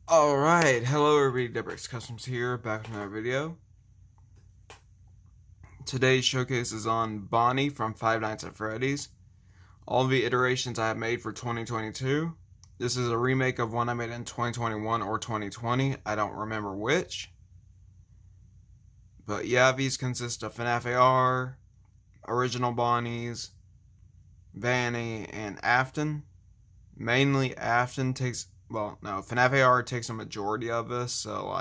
Alright, hello everybody, Deborah's Customs here, back with another video. Today's showcase is on Bonney from Five Nights at Freddy's. All the iterations I have made for 2022. This is a remake of one I made in 2021 or 2020, I don't remember which. But yeah, these consist of Fnaf AR, original Bonnies, Vanny, and Afton. Mainly Afton takes, well, no, Fnaf AR takes a majority of this, so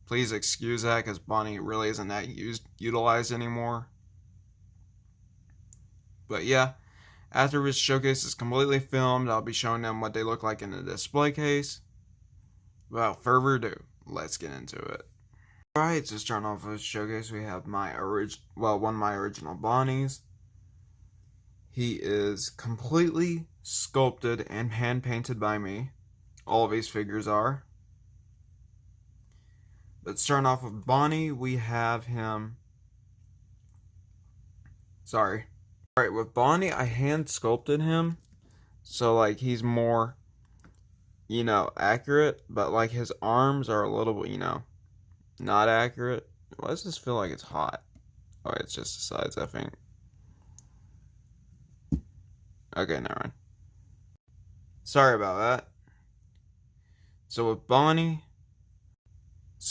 please excuse that because Bonney really isn't that utilized anymore. But yeah, after this showcase is completely filmed, I'll be showing them what they look like in the display case. Without further ado, let's get into it. Alright, so starting off with this showcase, we have one of my original Bonnies. He is completely sculpted and hand painted by me. All of these figures are. But starting off with Bonney, we have him. Sorry. Alright, with Bonney, I hand sculpted him. So, he's more, accurate. But, his arms are a little bit, not accurate. Why does this feel like it's hot? Oh, it's just the sides, I think. Okay, never mind. Sorry about that. So with Bonney,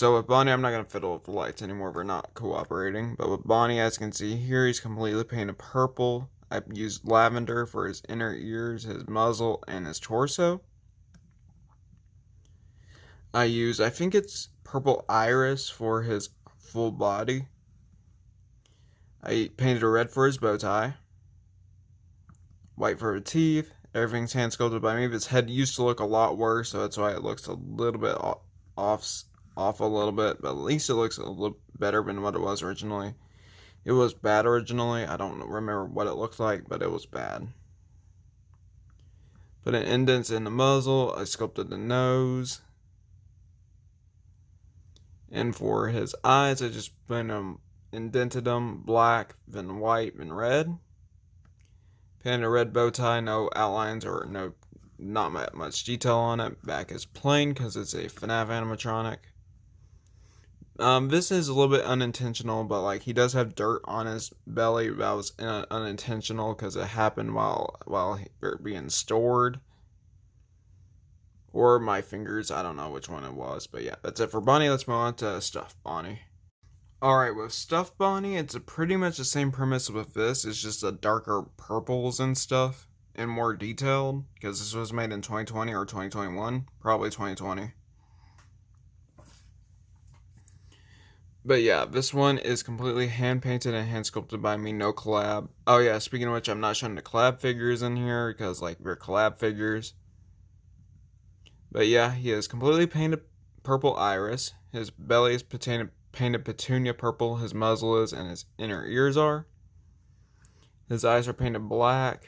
I'm not going to fiddle with the lights anymore. We're not cooperating. But with Bonney, as you can see here, he's completely painted purple. I've used lavender for his inner ears, his muzzle, and his torso. I think it's purple iris for his full body. I painted a red for his bow tie. White for the teeth. Everything's hand sculpted by me. His head used to look a lot worse, so that's why it looks a little bit off a little bit, but at least it looks a little better than what it was originally. It was bad originally. I don't remember what it looked like, but it was bad. Put an indents in the muzzle. I sculpted the nose. And for his eyes, I just indented them black, then white, then red. Painted a red bow tie, no outlines or not much detail on it. Back is plain because it's a Fnaf animatronic. This is a little bit unintentional, but he does have dirt on his belly. That was unintentional because it happened while being stored. Or my fingers, I don't know which one it was, but yeah, that's it for Bonney. Let's move on to Stuffed Bonney. Alright, with Stuffed Bonney, it's pretty much the same premise with this. It's just a darker purples and stuff, and more detailed, because this was made in 2020 or 2021, probably 2020. But yeah, this one is completely hand painted and hand sculpted by me, no collab. Oh yeah, speaking of which, I'm not showing the collab figures in here, because they're collab figures. But yeah, he is completely painted purple iris. His belly is painted petunia purple, his muzzle is, and his inner ears are. His eyes are painted black.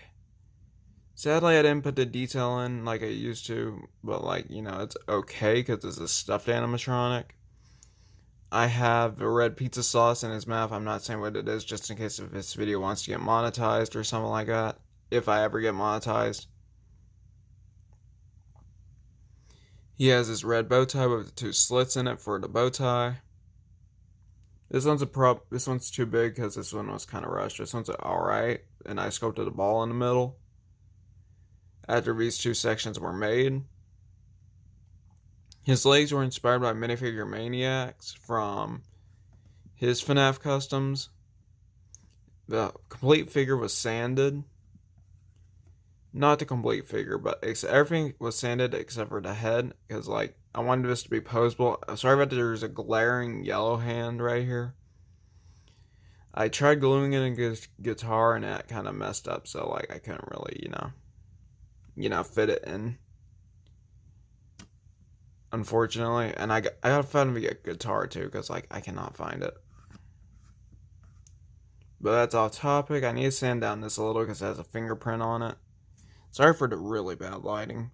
Sadly, I didn't put the detail in like I used to, but it's okay because it's a stuffed animatronic. I have a red pizza sauce in his mouth. I'm not saying what it is, just in case if this video wants to get monetized or something like that, if I ever get monetized. He has his red bow tie with 2 slits in it for the bow tie. This one's too big because this one was kind of rushed. This one's alright, and I sculpted a ball in the middle. After these 2 sections were made. His legs were inspired by Minifigure Maniacs from his Fnaf customs. The complete figure was sanded. Not the complete figure, but everything was sanded except for the head, because I wanted this to be posable. Sorry about that, there's a glaring yellow hand right here. I tried gluing it in guitar and that kind of messed up, so I couldn't really, fit it in. Unfortunately, and I gotta find a guitar too, because I cannot find it. But that's off topic. I need to sand down this a little because it has a fingerprint on it. Sorry for the really bad lighting.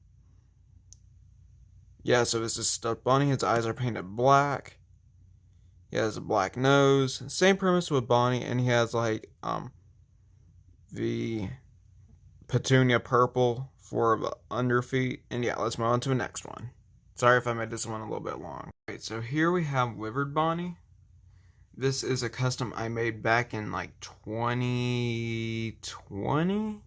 Yeah, so this is Stuffed Bonney. His eyes are painted black. He has a black nose. Same premise with Bonney, and he has the petunia purple for the underfeet. And yeah, let's move on to the next one. Sorry if I made this one a little bit long. Right, so here we have Withered Bonnie. This is a custom I made back in like 2020?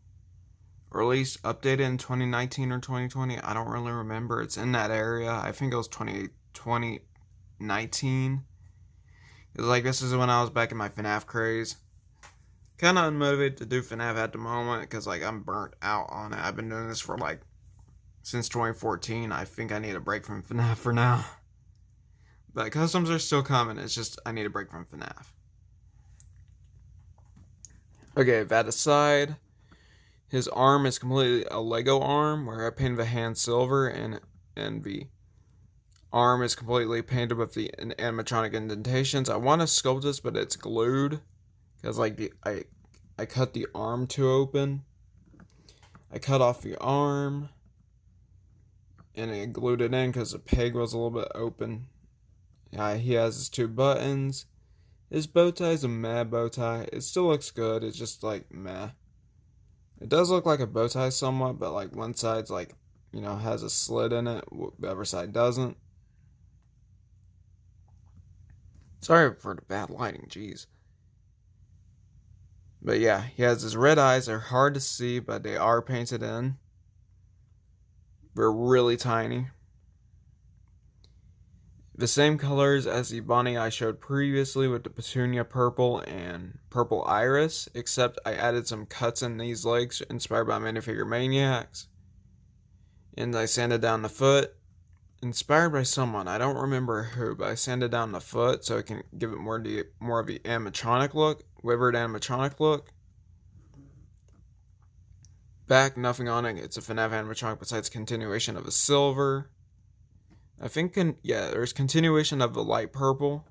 Or at least updated in 2019 or 2020. I don't really remember. It's in that area. I think it was 2019. It's like this is when I was back in my Fnaf craze. Kind of unmotivated to do Fnaf at the moment because like I'm burnt out on it. I've been doing this for like since 2014. I think I need a break from Fnaf for now. But customs are still coming. It's just I need a break from Fnaf. Okay, that aside, his arm is completely a Lego arm where I painted the hand silver and the arm is completely painted with the animatronic indentations. I want to sculpt this, but it's glued because like I cut the arm too open. I cut off the arm and I glued it in because the peg was a little bit open. He has his 2 buttons. His bow tie is a meh bow tie. It still looks good. It's just like meh. It does look like a bow tie somewhat, but like one side's like, you know, has a slit in it. The other side doesn't. Sorry for the bad lighting, jeez. But yeah, he has his red eyes. They're hard to see, but they are painted in. They're really tiny. The same colors as the Bonney I showed previously with the petunia purple and purple iris, except I added some cuts in these legs inspired by Minifigure Maniacs. And I sanded down the foot, inspired by someone, I don't remember who, but I sanded down the foot so it can give it more of the animatronic look, withered animatronic look. Back, nothing on it, it's a Fnaf animatronic besides continuation of a silver. I think, there's continuation of the light purple.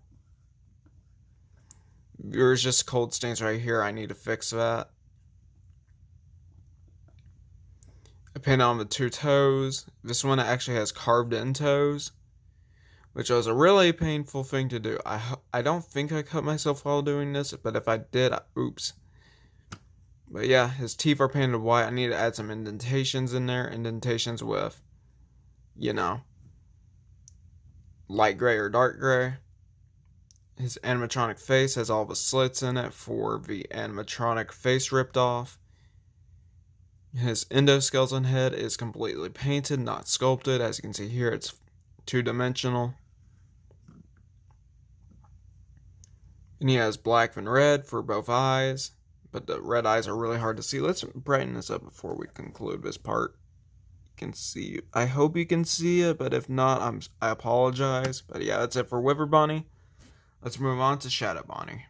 There's just cold stains right here. I need to fix that. I painted on the 2 toes. This one actually has carved in toes, which was a really painful thing to do. I don't think I cut myself while doing this, but if I did, oops. But yeah, his teeth are painted white. I need to add some indentations in there. Indentations with, you know, light gray or dark gray. His animatronic face has all the slits in it for the animatronic face ripped off. His endoskeleton head is completely painted, not sculpted. As you can see here, it's 2-dimensional. And he has black and red for both eyes, but the red eyes are really hard to see. Let's brighten this up before we conclude this part. Can see. I hope you can see it, but if not, I apologize. But yeah, that's it for Withered Bonnie. Let's move on to Shadow Bonnie.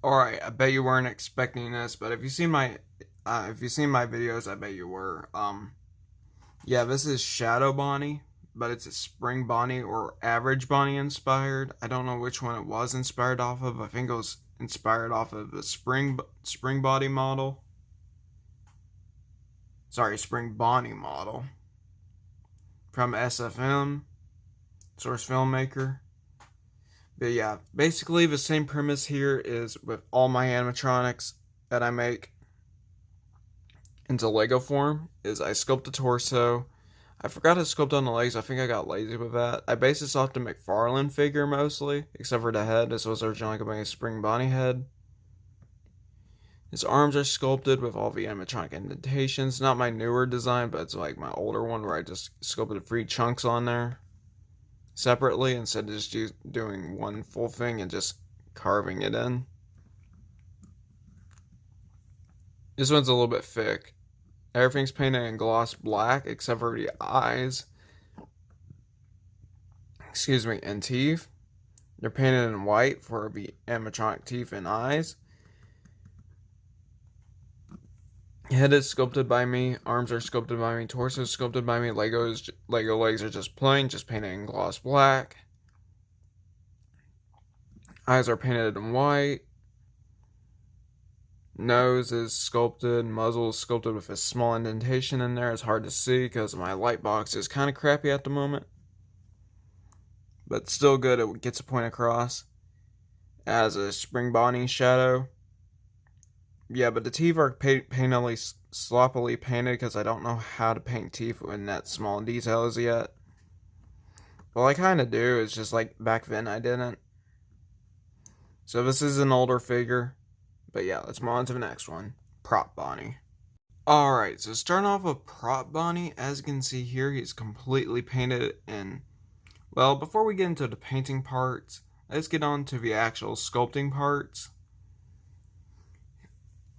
Alright, I bet you weren't expecting this, but if you've seen my videos, I bet you were. Yeah, this is Shadow Bonnie, but it's a Spring Bonnie or Average Bonnie inspired. I don't know which one it was inspired off of. I think it was inspired off of the Spring Body model. Sorry, Spring Bonnie model from SFM, Source Filmmaker. But yeah, basically the same premise here is with all my animatronics that I make into Lego form is I sculpt the torso. I forgot to sculpt on the legs. I think I got lazy with that. I based this off the McFarlane figure mostly, except for the head. This was originally going to be a Spring Bonnie head. His arms are sculpted with all the animatronic indentations. Not my newer design, but it's like my older one where I just sculpted 3 chunks on there separately instead of just doing one full thing and just carving it in. This one's a little bit thick. Everything's painted in gloss black except for the eyes. And teeth. They're painted in white for the animatronic teeth and eyes. Head is sculpted by me, arms are sculpted by me, torso is sculpted by me, Lego legs are just plain, just painted in gloss black. Eyes are painted in white. Nose is sculpted, muzzle is sculpted with a small indentation in there. It's hard to see because my light box is kind of crappy at the moment. But still good, it gets a point across. As a Spring Bonnie shadow. Yeah, but the teeth are sloppily painted because I don't know how to paint teeth in that small details yet. Well, I kind of do. It's just like back then I didn't. So this is an older figure. But yeah, let's move on to the next one. Prop Bonnie. Alright, so starting off with Prop Bonnie, as you can see here, he's completely painted in. Well, before we get into the painting parts, let's get on to the actual sculpting parts.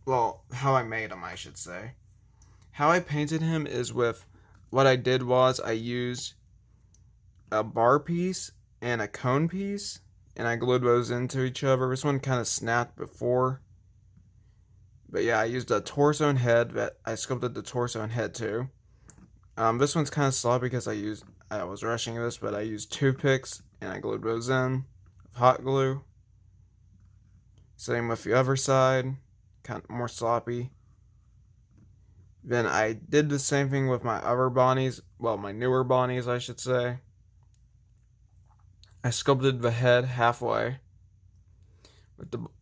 Well, how I made him, I should say. How I painted him is with, what I did was I used a bar piece and a cone piece, and I glued those into each other. This one kind of snapped before. But yeah, I used a torso and head, but I sculpted the torso and head too. This one's kind of sloppy because I was rushing this, but I used toothpicks and I glued those in with hot glue. Same with the other side, kind of more sloppy. Then I did the same thing with my other Bonnies, well, my newer Bonnies, I should say. I sculpted the head halfway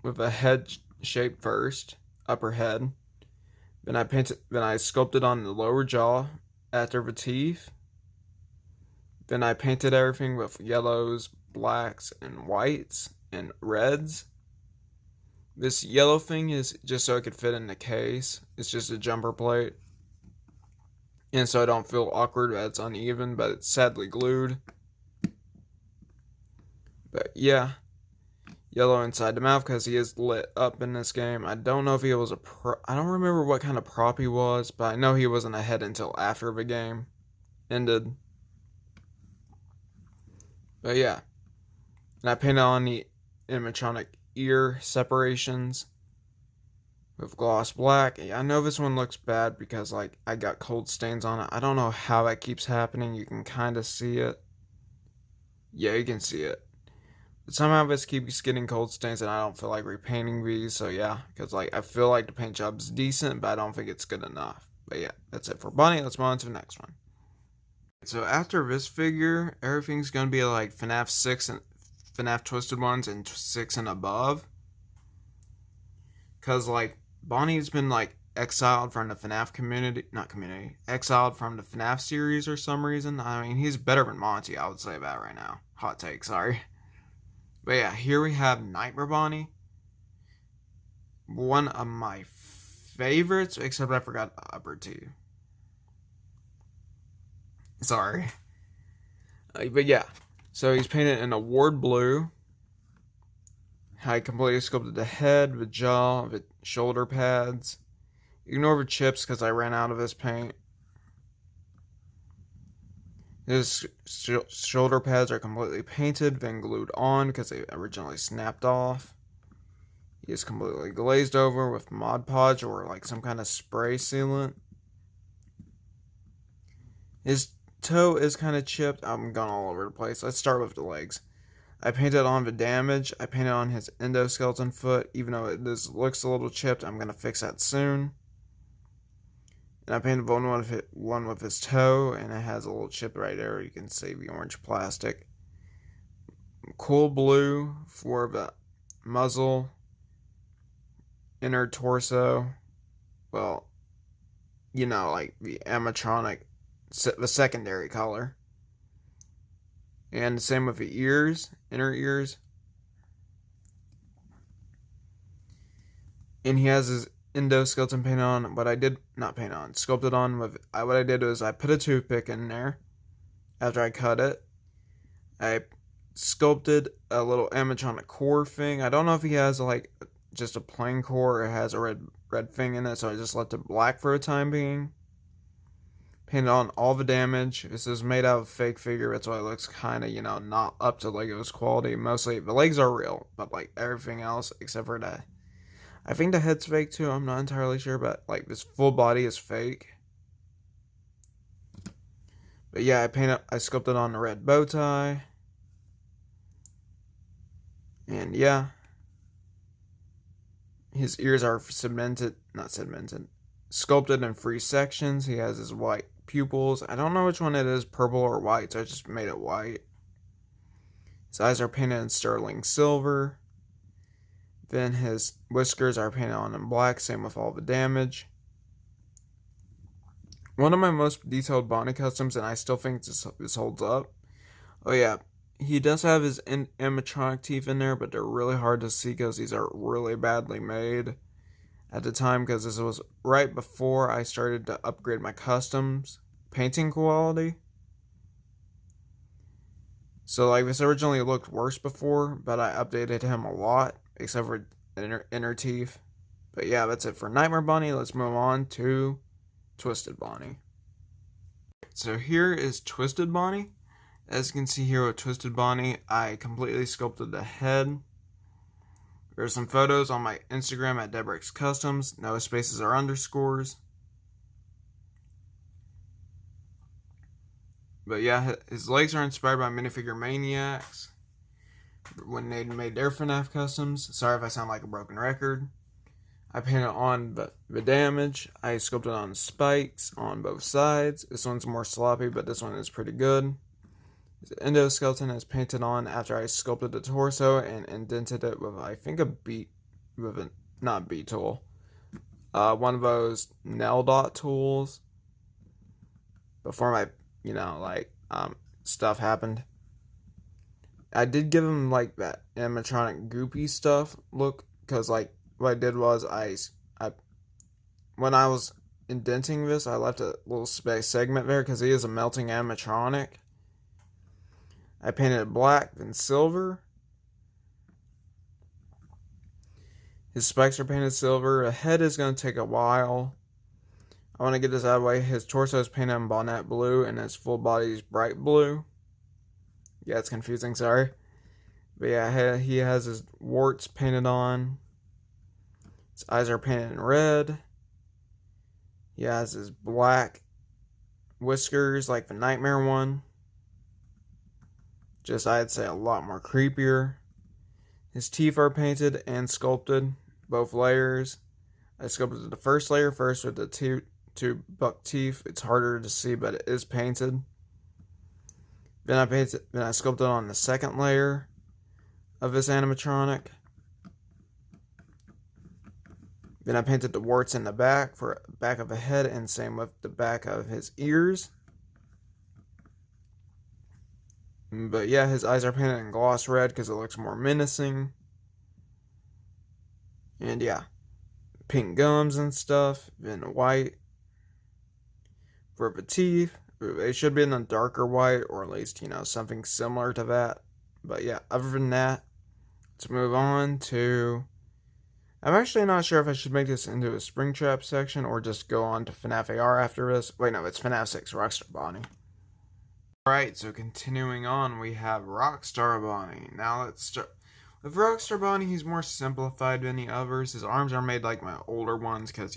with the head shape first, upper head. Then I sculpted on the lower jaw after the teeth. Then I painted everything with yellows, blacks, and whites, and reds. This yellow thing is just so it could fit in the case. It's just a jumper plate. And so I don't feel awkward that it's uneven, but it's sadly glued. But yeah, yellow inside the mouth because he is lit up in this game. I don't know if he was I don't remember what kind of prop he was, but I know he wasn't a head until after the game ended. But yeah, and I painted on the animatronic ear separations with gloss black. I know this one looks bad because like I got cold stains on it. I don't know how that keeps happening. You can kind of see it. Yeah, you can see it. But somehow this keeps getting cold stains and I don't feel like repainting these. So yeah, because like I feel like the paint job's decent, but I don't think it's good enough. But yeah, that's it for Bunny. Let's move on to the next one. So after this figure, everything's going to be like Fnaf 6 and Fnaf Twisted Ones and 6 and above. Because like Bonnie's been like exiled from the Fnaf exiled from the Fnaf series for some reason. I mean, he's better than Monty, I would say that right now. Hot take, sorry. But yeah, here we have Nightmare Bonnie. One of my favorites, except I forgot the upper two. Sorry. But yeah, so he's painted in a ward blue. I completely sculpted the head, the jaw, the shoulder pads. Ignore the chips because I ran out of this paint. His shoulder pads are completely painted, then glued on because they originally snapped off. He is completely glazed over with Mod Podge or like some kind of spray sealant. His toe is kind of chipped. I'm going all over the place. Let's start with the legs. I painted on the damage. I painted on his endoskeleton foot, even though it looks a little chipped. I'm going to fix that soon. And I painted one with his toe, and it has a little chip right there. You can see the orange plastic. Cool blue for the muzzle, inner torso. Well, you know, like the animatronic, the secondary color. And the same with the ears, inner ears. And he has his endoskeleton painted on, but I did not paint on, sculpted on with, what I did was I put a toothpick in there after I cut it. I sculpted a little animatronic core thing. I don't know if he has like just a plain core or it has a red thing in it, so I just left it black for a time being. Painted on all the damage. This is made out of fake figure, that's why it looks kind of, you know, not up to Lego's quality. Mostly the legs are real, but like everything else except for that. I think the head's fake too, I'm not entirely sure, but like this full body is fake. But yeah, I sculpted on the red bow tie. And yeah. His ears are sculpted in 3 sections. He has his white pupils. I don't know which one it is, purple or white, so I just made it white. His eyes are painted in sterling silver. Then his whiskers are painted on in black, same with all the damage. One of my most detailed Bonney customs, and I still think this holds up. Oh yeah, he does have his animatronic teeth in there, but they're really hard to see because these are really badly made at the time, because this was right before I started to upgrade my customs painting quality. So like this originally looked worse before, but I updated him a lot, except for inner teeth. But yeah, that's it for Nightmare Bonnie. Let's move on to Twisted Bonnie. So here is Twisted Bonnie. As you can see here with Twisted Bonnie, I completely sculpted the head. There's some photos on my Instagram at Debrix Customs. No spaces or underscores. But yeah, his legs are inspired by Minifigure Maniacs when they made their Fnaf customs. Sorry if I sound like a broken record. I painted on the damage. I sculpted on spikes on both sides. This one's more sloppy, but this one is pretty good. The Endoskeleton is painted on after I sculpted the torso and indented it with, I think, not B tool. One of those nail dot tools before my, stuff happened. I did give him, that animatronic goopy stuff look, because, what I did was when I was indenting this, I left a little space segment there because he is a melting animatronic. I painted it black, then silver. His spikes are painted silver. The head is going to take a while. I want to get this out of the way. His torso is painted in bonnet blue, and his full body is bright blue. Yeah, it's confusing, sorry. But yeah, he has his warts painted on. His eyes are painted in red. He has his black whiskers, like the Nightmare one. Just, I'd say, a lot more creepier. His teeth are painted and sculpted, both layers. I sculpted the first layer first with the two buck teeth. It's harder to see, but it is painted. Then I sculpted on the second layer of this animatronic. Then I painted the warts in the back for back of the head, and same with the back of his ears. But yeah, his eyes are painted in gloss red because it looks more menacing. And yeah, pink gums and stuff, then white for the teeth. They should be in a darker white, or at least, something similar to that. But yeah, other than that, let's move on to... I'm actually not sure if I should make this into a Springtrap section or just go on to Fnaf AR after this. Wait, no, it's Fnaf 6, Rockstar Bonnie. Alright, so continuing on, we have Rockstar Bonnie. Now let's start. With Rockstar Bonnie, he's more simplified than the others. His arms are made like my older ones, because,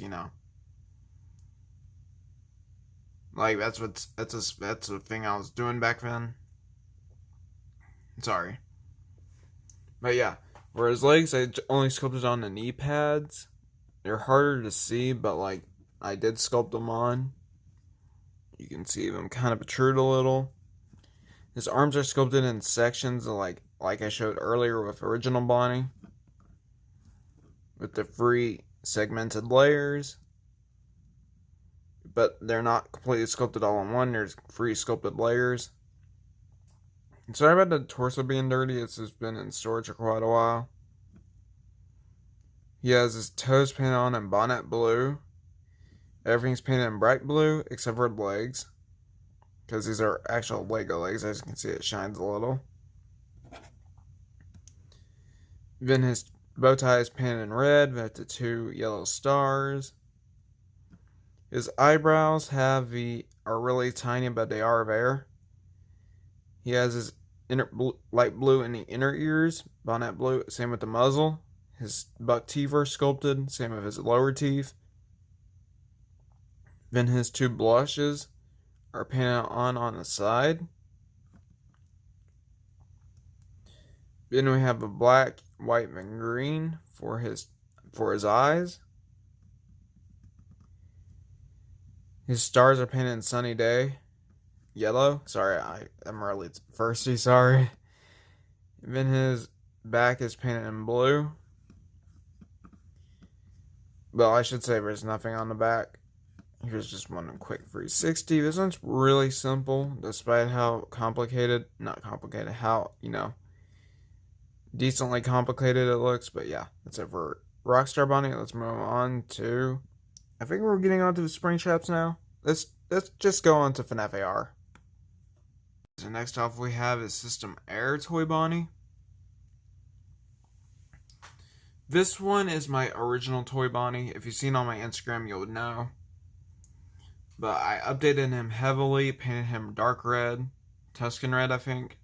that's the thing I was doing back then. Sorry. But yeah, for his legs, I only sculpted on the knee pads. They're harder to see, but, I did sculpt them on. You can see them kind of protrude a little. His arms are sculpted in sections, like I showed earlier with original Bonnie, with the free segmented layers. But they're not completely sculpted all in one. There's free sculpted layers. Sorry about the torso being dirty. It's just been in storage for quite a while. He has his toes painted on in bonnet blue. Everything's painted in bright blue except for legs, because these are actual Lego legs. As you can see, it shines a little. Then his bow tie is painted in red with the 2 yellow stars. His eyebrows are really tiny, but they are there. He has his light blue in the inner ears, bonnet blue, same with the muzzle. His buck teeth are sculpted, same with his lower teeth. Then his 2 blushes are painted on the side. Then we have a black, white, and green for his eyes. His stars are painted in Sunny Day yellow. Sorry, I'm really thirsty, sorry. Then his back is painted in blue. Well, I should say there's nothing on the back. Here's just one quick 360. This one's really simple, despite how complicated, not complicated, how, decently complicated it looks. But yeah, that's it for Rockstar Bonnie. Let's move on to, I think we're getting on to the Springtraps now. Let's just go on to Fnaf AR. So next off we have is System Air Toy Bunny. This one is my original Toy Bunny. If you've seen on my Instagram, you would know. But I updated him heavily, painted him dark red, Tuscan red, I think.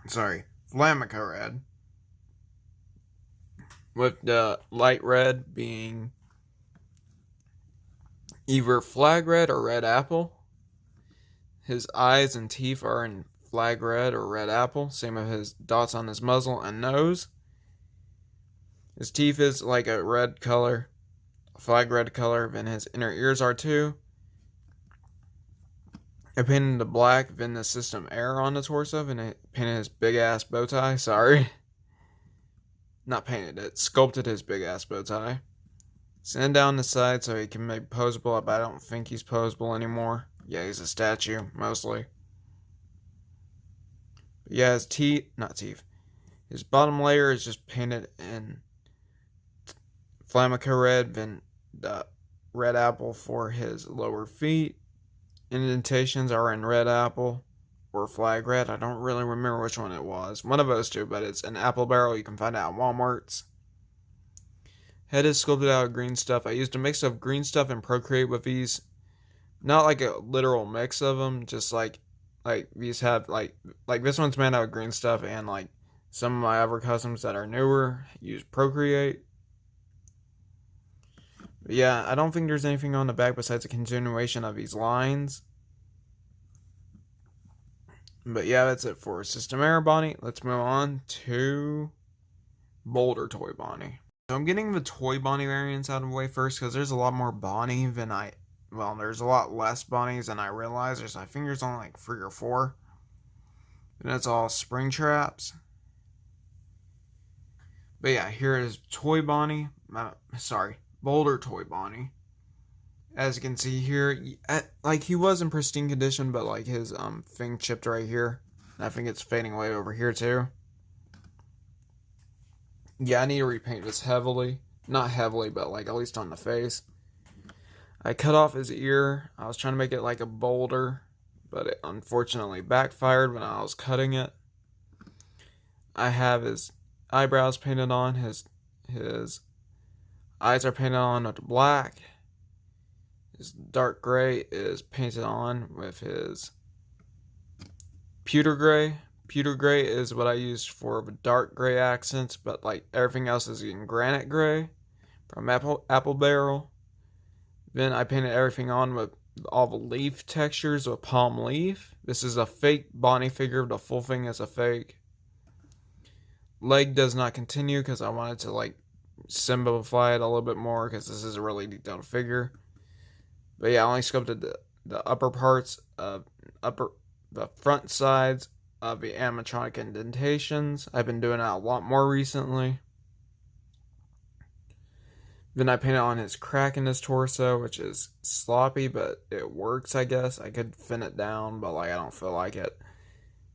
Sorry, Flamica red. With the light red being either flag red or red apple. His eyes and teeth are in flag red or red apple. Same with his dots on his muzzle and nose. His teeth is like a red color, a flag red color, then his inner ears are too. I painted the black, then the System Air on the torso, and I painted his big ass bow tie. Sorry. Not painted it, sculpted his big ass bow tie. Sand down the side so he can make posable, but I don't think he's posable anymore. Yeah, he's a statue, mostly. But yeah, his his bottom layer is just painted in Flamica red, then the red apple for his lower feet. Indentations are in red apple or flag red. I don't really remember which one it was. One of those two, but it's an apple barrel. You can find it at Walmart's. Head is sculpted out of green stuff. I used a mix of green stuff and Procreate with these. Not like a literal mix of them, just like these have like this one's made out of green stuff, and like some of my other customs that are newer use Procreate. But yeah, I don't think there's anything on the back besides a continuation of these lines. But yeah, that's it for System Air Bonnie. Let's move on to Boulder Toy Bonnie. So I'm getting the Toy Bonnie variants out of the way first because there's a lot more Bonnie than there's a lot less Bonnies than I realized. I think there's only like 3 or 4. And it's all Springtraps. But yeah, here is Toy Bonnie. Boulder Toy Bonnie. As you can see here, like he was in pristine condition, but like his thing chipped right here. And I think it's fading away over here too. Yeah, I need to repaint this heavily. Not heavily, but like at least on the face. I cut off his ear. I was trying to make it like a boulder, but it unfortunately backfired when I was cutting it. I have his eyebrows painted on. His eyes are painted on with black. His dark gray is painted on with his pewter gray. Pewter gray is what I used for the dark gray accents, but like everything else is in granite gray from apple barrel. Then I painted everything on with all the leaf textures with palm leaf. This is a fake Bonnie figure. The full thing is a fake. Leg does not continue because I wanted to like simplify it a little bit more because this is a really detailed figure. But yeah, I only sculpted the upper parts of the front sides of the animatronic indentations. I've been doing that a lot more recently. Then I painted on his crack in his torso, which is sloppy, but it works, I guess. I could thin it down, but like I don't feel like it.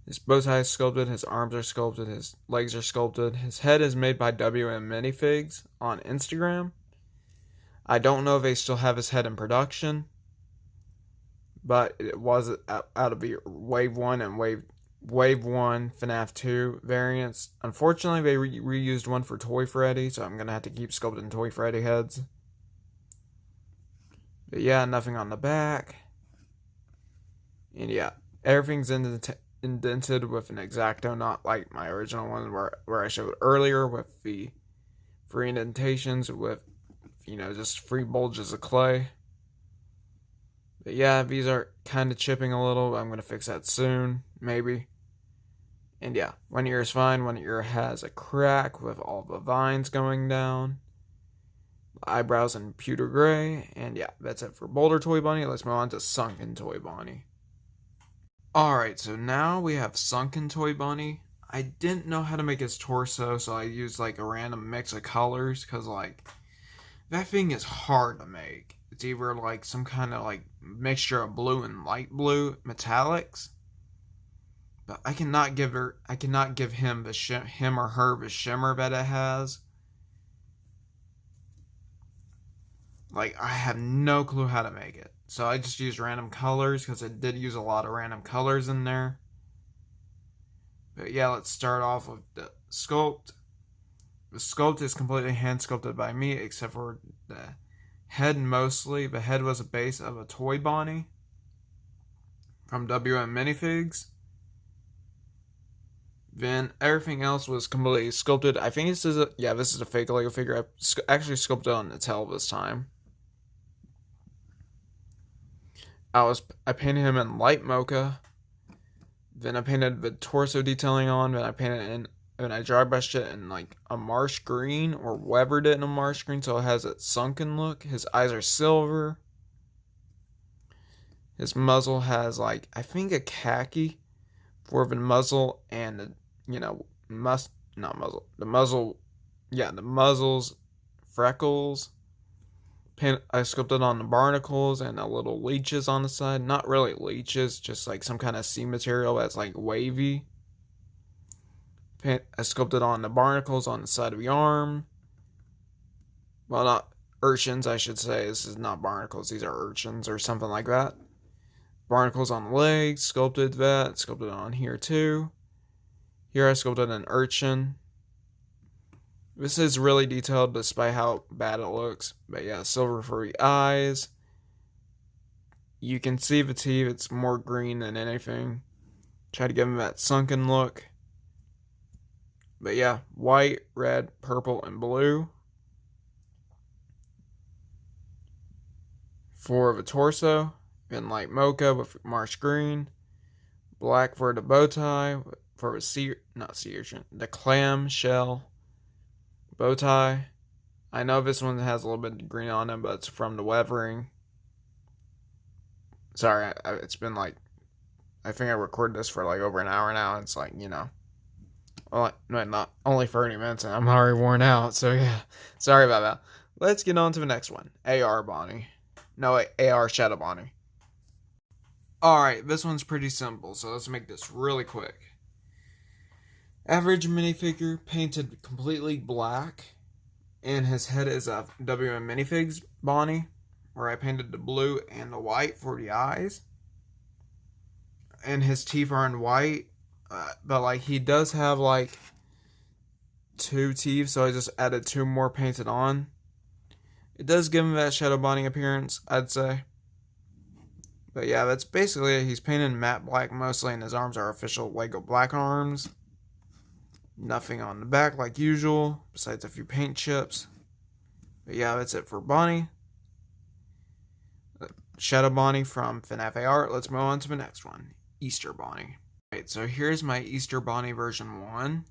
His bow tie is sculpted, his arms are sculpted, his legs are sculpted. His head is made by WM Minifigs on Instagram. I don't know if they still have his head in production, but it was out of the Wave 1 and Wave 1 Fnaf 2 variants. Unfortunately, they reused one for Toy Freddy, so I'm going to have to keep sculpting Toy Freddy heads. But yeah, nothing on the back. And yeah, everything's indented with an X-Acto, not like my original one where I showed earlier with the free indentations with, just free bulges of clay. But yeah, these are kind of chipping a little. I'm going to fix that soon, maybe. And yeah, one ear is fine. One ear has a crack with all the vines going down. Eyebrows in pewter gray. And yeah, that's it for Boulder Toy Bunny. Let's move on to Sunken Toy Bunny. Alright, so now we have Sunken Toy Bunny. I didn't know how to make his torso, so I used like a random mix of colors. Because like, That thing is hard to make. It's either like some kind of like mixture of blue and light blue metallics. But I cannot give him him or her the shimmer that it has. Like, I have no clue how to make it. So I just used random colors because it did use a lot of random colors in there. But yeah, let's start off with the sculpt. The sculpt is completely hand sculpted by me, except for the head mostly. The head was a base of a toy Bonnie from WM Minifigs. Then everything else was completely sculpted. I think this is a fake Lego figure. I actually sculpted on Mattel this time. I painted him in light mocha. Then I painted the torso detailing on. Then I dry brushed it in like a marsh green, or weathered it in a marsh green, so it has a sunken look. His eyes are silver. His muzzle has like, I think, a khaki for the muzzle, and the muzzle's freckles. I sculpted on the barnacles and the little leeches on the side. Not really leeches, just like some kind of sea material that's like wavy. I sculpted on the barnacles on the side of the arm. Well, not urchins, I should say. This is not barnacles, these are urchins or something like that. Barnacles on the legs, sculpted that. Sculpted on here too. Here I sculpted an urchin. This is really detailed despite how bad it looks. But yeah, silver for the eyes. You can see the teeth, it's more green than anything. Try to give him that sunken look. But yeah, white, red, purple, and blue. For the torso, in light mocha with marsh green. Black for the bow tie, for the clam shell bow tie. I know this one has a little bit of green on it, but it's from the weathering. Sorry, it's been like, I think I recorded this for like over an hour now. It's like, well, not only 30 minutes, and I'm already worn out. So yeah, sorry about that. Let's get on to the next one. AR Bonnie. No, wait, AR Shadow Bonnie. Alright, this one's pretty simple, so let's make this really quick. Average minifigure, painted completely black, and his head is a WM Minifigs Bonney, where I painted the blue and the white for the eyes. And his teeth are in white, but like he does have like 2 teeth, so I just added 2 more painted on. It does give him that Shadow Bonnie appearance, I'd say. But yeah, that's basically it. He's painted matte black mostly, and his arms are official Lego black arms. Nothing on the back like usual, besides a few paint chips. But yeah, that's it for Bonnie. Shadow Bonnie from Fnaf AR. Let's move on to the next one. Easter Bonnie. Alright, so here's my Easter Bonnie version 1.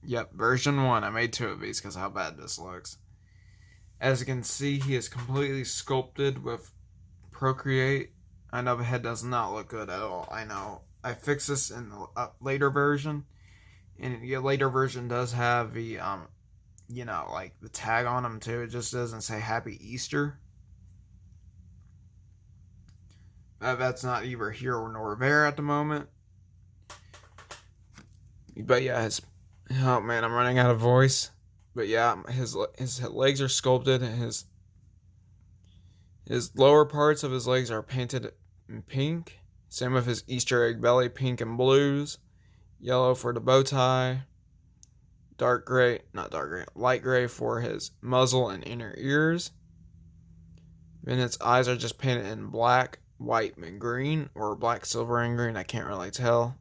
Yep, version 1. I made 2 of these because how bad this looks. As you can see, he is completely sculpted with Procreate. I know the head does not look good at all. I know. I fixed this in the later version. And the later version does have the, like the tag on them too. It just doesn't say Happy Easter. That's not either here nor there at the moment. But yeah, oh man, I'm running out of voice. But yeah, his legs are sculpted. His lower parts of his legs are painted in pink. Same with his Easter egg belly, pink and blues. Yellow for the bow tie. Light gray for his muzzle and inner ears. Then its eyes are just painted in black, white, and green, or black, silver, and green. I can't really tell.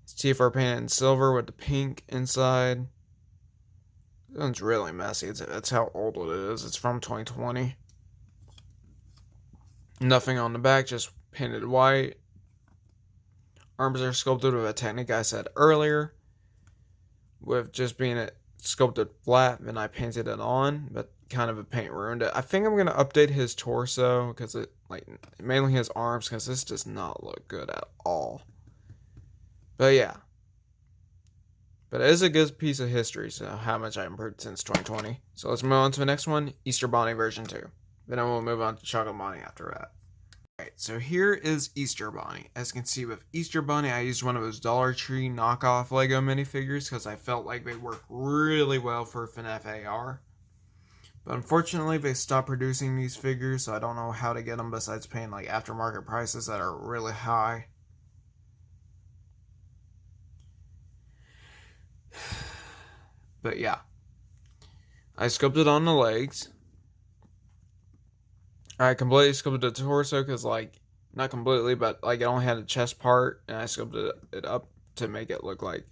His teeth are painted in silver with the pink inside. This one's really messy. That's how old it is. It's from 2020. Nothing on the back, just painted white. Arms are sculpted with a technique I said earlier, with just being sculpted flat, and I painted it on, but kind of a paint ruined it. I think I'm going to update his torso, because mainly his arms, because this does not look good at all. But yeah. But it is a good piece of history, so how much I improved since 2020. So let's move on to the next one, Easter Bonnie version 2. Then I will move on to Chocolate Bonnie after that. Alright, so here is Easter Bonnie. As you can see with Easter Bonnie, I used one of those Dollar Tree knockoff Lego minifigures because I felt like they work really well for Fnaf AR. But unfortunately, they stopped producing these figures, so I don't know how to get them besides paying like aftermarket prices that are really high. But yeah, I sculpted on the legs. I completely sculpted the torso because, like, not completely, but like it only had a chest part, and I sculpted it up to make it look like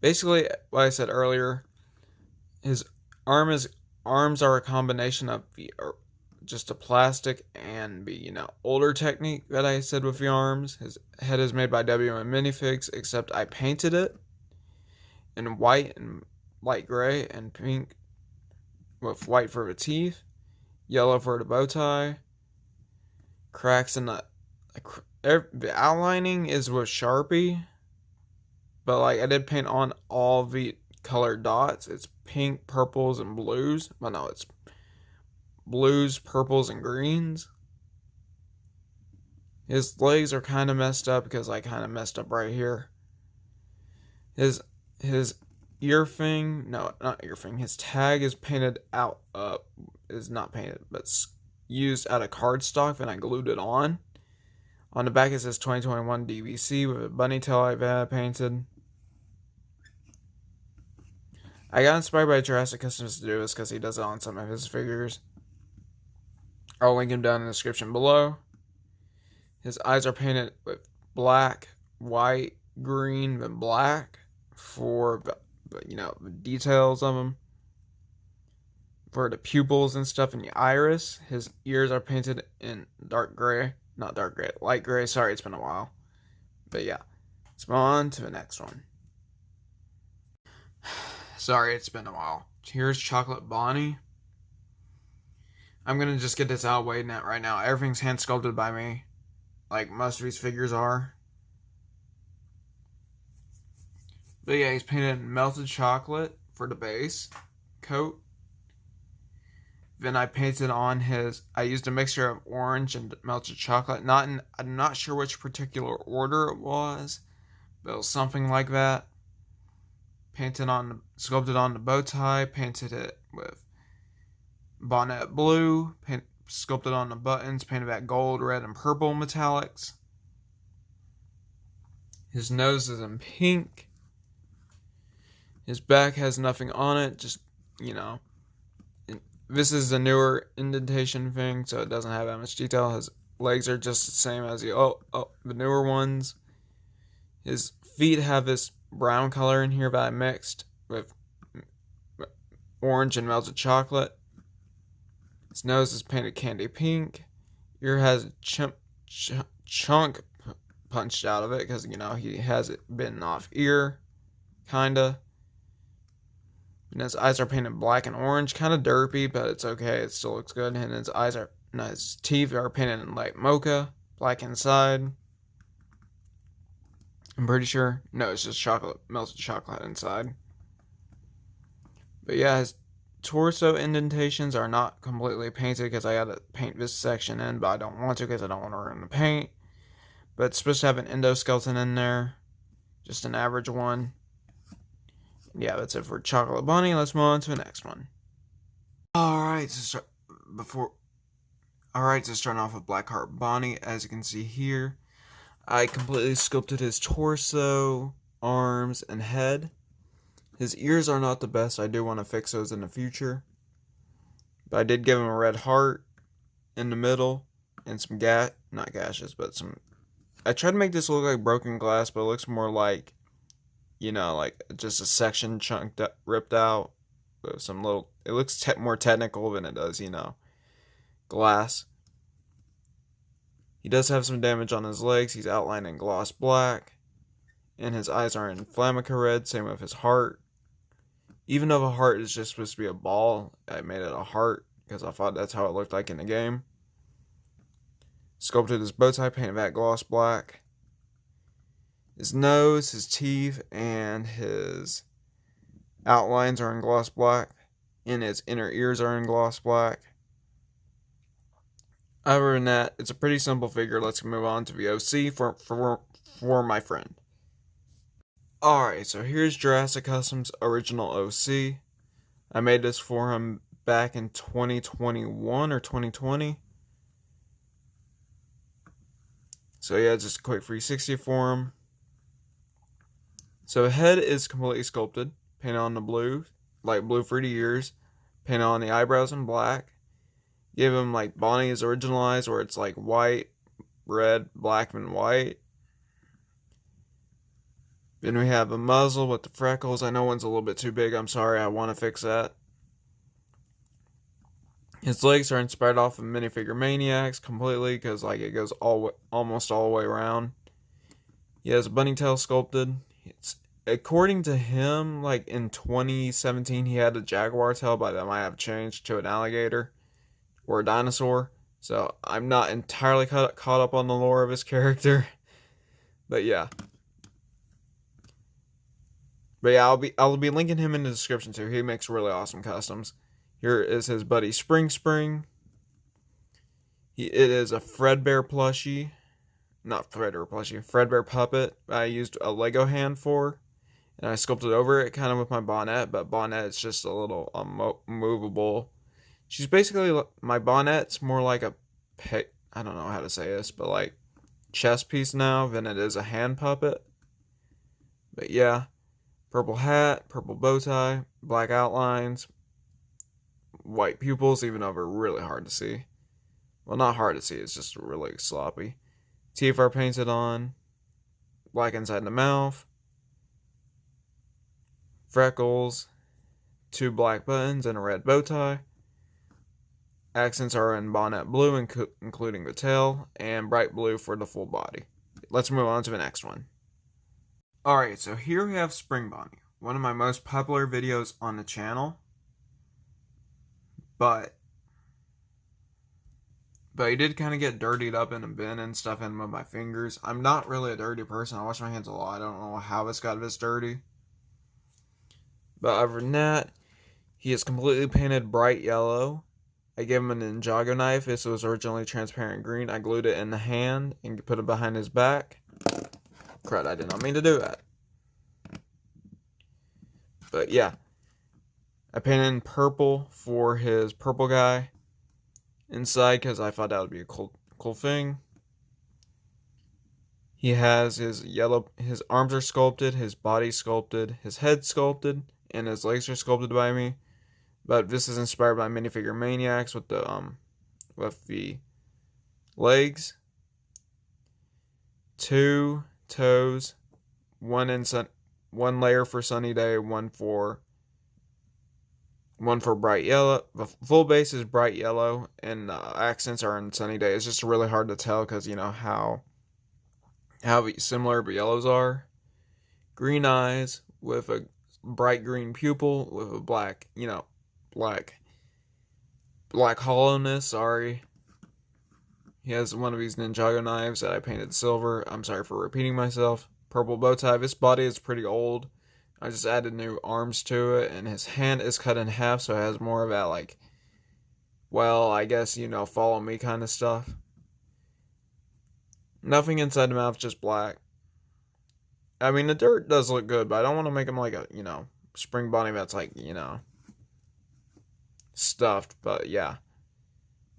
basically what I said earlier. His arms are a combination of just a plastic and the older technique that I said with the arms. His head is made by WM Minifigs, except I painted it in white and light gray and pink with white for the teeth, yellow for the bow tie, cracks in the outlining is with Sharpie, but like I did paint on all the colored dots. It's pink, purples, and blues. Well, no, it's blues, purples, and greens. His legs are kind of messed up because I kind of messed up right here. His ear thing, no, not ear thing. His tag is painted out. Is not painted, but used out of cardstock, and I glued it on. On the back it says 2021 DVC with a bunny tail like that painted. I got inspired by Jurassic Customs to do this because he does it on some of his figures. I'll link him down in the description below. His eyes are painted with black, white, green, and black for the details of them. For the pupils and stuff and the iris. His ears are painted in dark gray. Not dark gray, light gray. Sorry, it's been a while. But yeah, let's move on to the next one. Sorry, it's been a while. Here's Chocolate Bonnie. I'm going to just get this out of the way right now. Everything's hand sculpted by me. Like most of these figures are. But yeah, he's painted in melted chocolate for the base coat. Then I painted on I used a mixture of orange and melted chocolate. I'm not sure which particular order it was, but it was something like that. Sculpted on the bow tie, painted it with bonnet blue, sculpted on the buttons, painted that gold, red, and purple metallics. His nose is in pink. His back has nothing on it, just, This is the newer indentation thing, so it doesn't have that much detail. His legs are just the same as the newer ones. His feet have this brown color in here that I mixed with orange and melted chocolate. His nose is painted candy pink. Ear has a chunk punched out of it because, he has it bitten off ear, kinda. And his eyes are painted black and orange, kind of derpy, but it's okay. It still looks good. And his teeth are painted in light mocha, black inside. I'm pretty sure. No, it's just melted chocolate inside. But yeah, his torso indentations are not completely painted because I gotta paint this section in, but I don't want to because I don't want to ruin the paint. But it's supposed to have an endoskeleton in there, just an average one. Yeah, that's it for Chocolate Bunny. Let's move on to the next one. Alright, to start off with Blackheart Bonnie. As you can see here, I completely sculpted his torso, arms, and head. His ears are not the best. I do want to fix those in the future. But I did give him a red heart in the middle, and some not gashes, but some... I tried to make this look like broken glass, but it looks more like like just a section ripped out with some little... It looks more technical than it does, glass. He does have some damage on his legs. He's outlined in gloss black. And his eyes are in Flamica red, same with his heart. Even though the heart is just supposed to be a ball, I made it a heart because I thought that's how it looked like in the game. Sculpted his bow tie, painted that gloss black. His nose, his teeth, and his outlines are in gloss black, and his inner ears are in gloss black. Other than that, it's a pretty simple figure. Let's move on to the OC for my friend. Alright, so here's Jurassic Customs original OC. I made this for him back in 2021 or 2020. So yeah, just a quick 360 for him. So the head is completely sculpted, painted on the blue, light blue for the ears, painted on the eyebrows in black. Give him like Bonnie's original eyes where it's like white, red, black, and white. Then we have a muzzle with the freckles. I know one's a little bit too big. I'm sorry. I want to fix that. His legs are inspired off of Minifigure Maniacs completely because like it goes almost all the way around. He has a bunny tail sculpted. It's according to him, like in 2017, he had a jaguar tail, but that might have changed to an alligator or a dinosaur. So I'm not entirely caught up on the lore of his character, but yeah. But yeah, I'll be linking him in the description too. He makes really awesome customs. Here is his buddy Spring. It is a Fredbear plushie. Not Fredbear plushie, Fredbear Puppet. I used a Lego hand for. And I sculpted over it kind of with my bonnet. But bonnet's just a little movable. She's basically, my bonnet's more like a, I don't know how to say this, but like chess piece now than it is a hand puppet. But yeah. Purple hat, purple bow tie, black outlines, white pupils, even though they're really hard to see. Well, not hard to see, it's just really sloppy. Teeth are painted on, black inside the mouth, freckles, 2 black buttons, and a red bow tie. Accents are in bonnet blue, including the tail, and bright blue for the full body. Let's move on to the next one. Alright, so here we have Spring Bonnie, one of my most popular videos on the channel, but he did kind of get dirtied up in a bin and stuff in with my fingers. I'm not really a dirty person, I wash my hands a lot, I don't know how this got this dirty. But other than that, he is completely painted bright yellow. I gave him an Ninjago knife, this was originally transparent green, I glued it in the hand and put it behind his back. Crud, I did not mean to do that. But yeah. I painted in purple for his purple guy inside because I thought that would be a cool thing. He has his arms are sculpted, his body sculpted, his head sculpted, and his legs are sculpted by me. But this is inspired by Minifigure Maniacs with the legs, 2 toes, one layer for sunny day, one for bright yellow. The full base is bright yellow, and accents are in sunny day. It's just really hard to tell because you know how similar the yellows are. Green eyes with a bright green pupil with a black hollowness. Sorry. He has one of these Ninjago knives that I painted silver. I'm sorry for repeating myself. Purple bow tie. This body is pretty old. I just added new arms to it, and his hand is cut in half, so it has more of that, like, well, I guess, follow me kind of stuff. Nothing inside the mouth, just black. I mean, the dirt does look good, but I don't want to make him like a, Spring Bonnie that's like, stuffed, but yeah.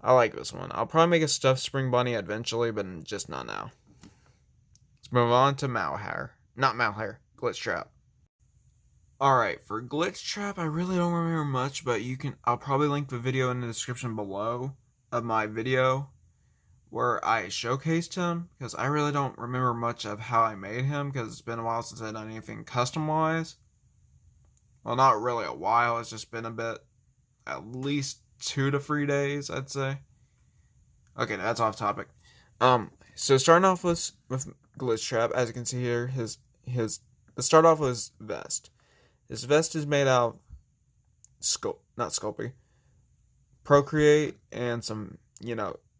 I like this one. I'll probably make a stuffed Spring Bonnie eventually, but just not now. Let's move on to Malhare. Not Malhare, Glitchtrap. Alright, for Glitchtrap, I really don't remember much, but I'll probably link the video in the description below of my video where I showcased him, because I really don't remember much of how I made him, because it's been a while since I've done anything custom-wise. Well, not really a while, it's just been a bit, at least 2 to 3 days, I'd say. Okay, that's off topic. So starting off with Glitchtrap, as you can see here, let's start off with his vest. His vest is made out of Procreate, and some,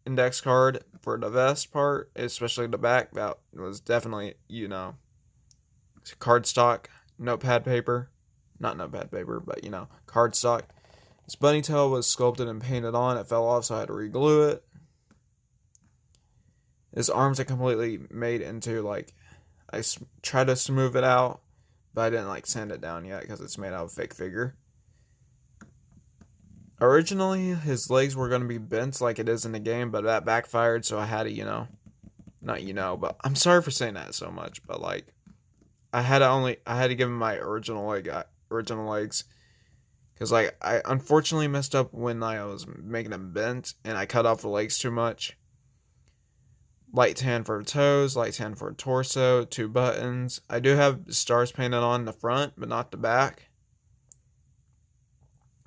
index card for the vest part, especially the back. That was definitely, cardstock notepad paper. Not notepad paper, but cardstock. His bunny tail was sculpted and painted on. It fell off, so I had to re-glue it. His arms are completely made into, I tried to smooth it out, but I didn't, sand it down yet because it's made out of a fake figure. Originally, his legs were going to be bent like it is in the game, but that backfired, so I had to, but I'm sorry for saying that so much, but, I had to give him my original legs. Because, I unfortunately messed up when I was making them bent, and I cut off the legs too much. Light tan for toes, light tan for torso, 2 buttons. I do have stars painted on the front, but not the back.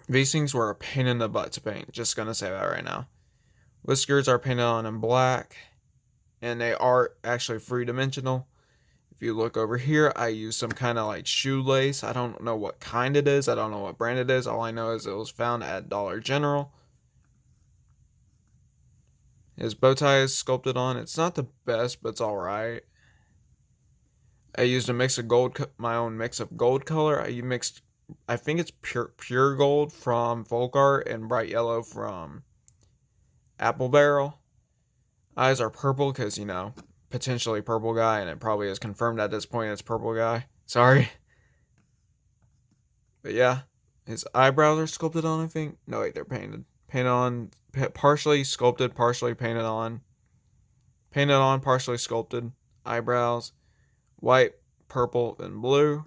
These things were a pain in the butt to paint, just gonna say that right now. Whiskers are painted on in black, and they are actually 3-dimensional. If you look over here, I used some kind of shoelace. I don't know what kind it is. I don't know what brand it is. All I know is it was found at Dollar General. His bow tie is sculpted on. It's not the best, but it's alright. I used my own mix of gold color. I think it's pure gold from Folk Art and bright yellow from Apple Barrel. Eyes are purple because, potentially purple guy, and it probably is confirmed at this point it's purple guy. Sorry. But yeah, his eyebrows are sculpted on, I think. No, wait, they're painted. Painted on, partially sculpted, partially painted on. Painted on, partially sculpted. Eyebrows, white, purple, and blue.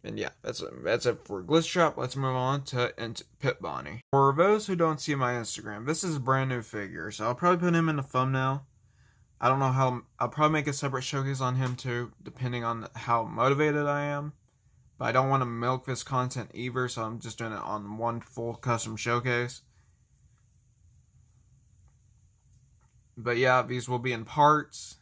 And yeah, that's it for Plushtrap. Let's move on to Bonnie. For those who don't see my Instagram, this is a brand new figure, so I'll probably put him in the thumbnail. I don't know how, I'll probably make a separate showcase on him too, depending on how motivated I am. But I don't want to milk this content either, so I'm just doing it on one full custom showcase. But yeah, these will be in parts.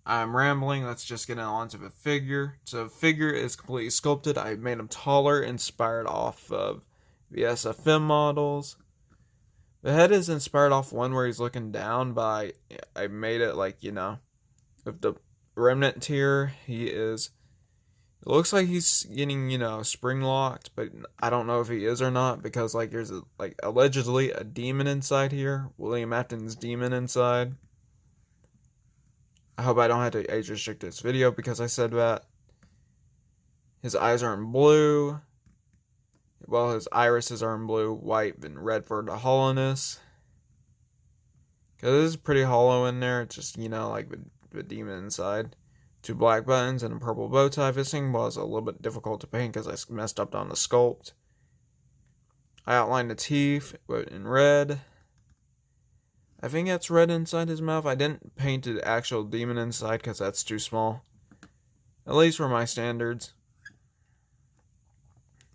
I'm rambling, let's just get on to the figure. So the figure is completely sculpted. I made him taller, inspired off of the SFM models. The head is inspired off one where he's looking down, but I made it with the remnant tier, it looks like he's getting, spring locked, but I don't know if he is or not, because there's allegedly a demon inside here. William Afton's demon inside. I hope I don't have to age restrict this video because I said that. His eyes are in blue. Well, his irises are in blue, white, and red for the hollowness. Because it is pretty hollow in there. It's just, the demon inside. 2 black buttons and a purple bow tie. This thing was a little bit difficult to paint because I messed up on the sculpt. I outlined the teeth in red. I think that's red inside his mouth. I didn't paint the actual demon inside because that's too small. At least for my standards.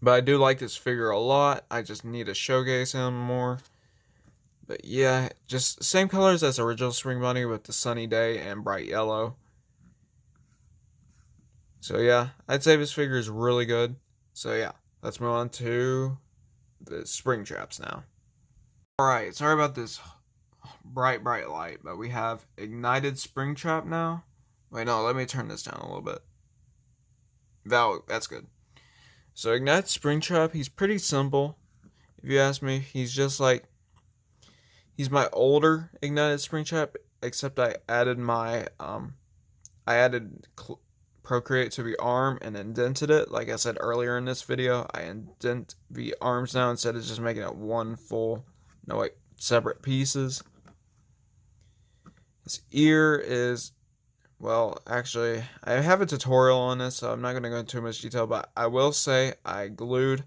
But I do like this figure a lot. I just need to showcase him more. But yeah, just same colors as original Spring Bunny with the sunny day and bright yellow. So yeah, I'd say this figure is really good. So yeah, let's move on to the Springtraps now. Alright, sorry about this bright light, but we have ignited Springtrap now. Wait, no, let me turn this down a little bit. That's good. So Ignite Springtrap, he's pretty simple. If you ask me, he's just he's my older Ignited Springtrap, except I added Procreate to the arm and indented it. Like I said earlier in this video, I indent the arms now instead of just making it one full, separate pieces. His ear is, well, actually, I have a tutorial on this, so I'm not going to go into too much detail, but I will say I glued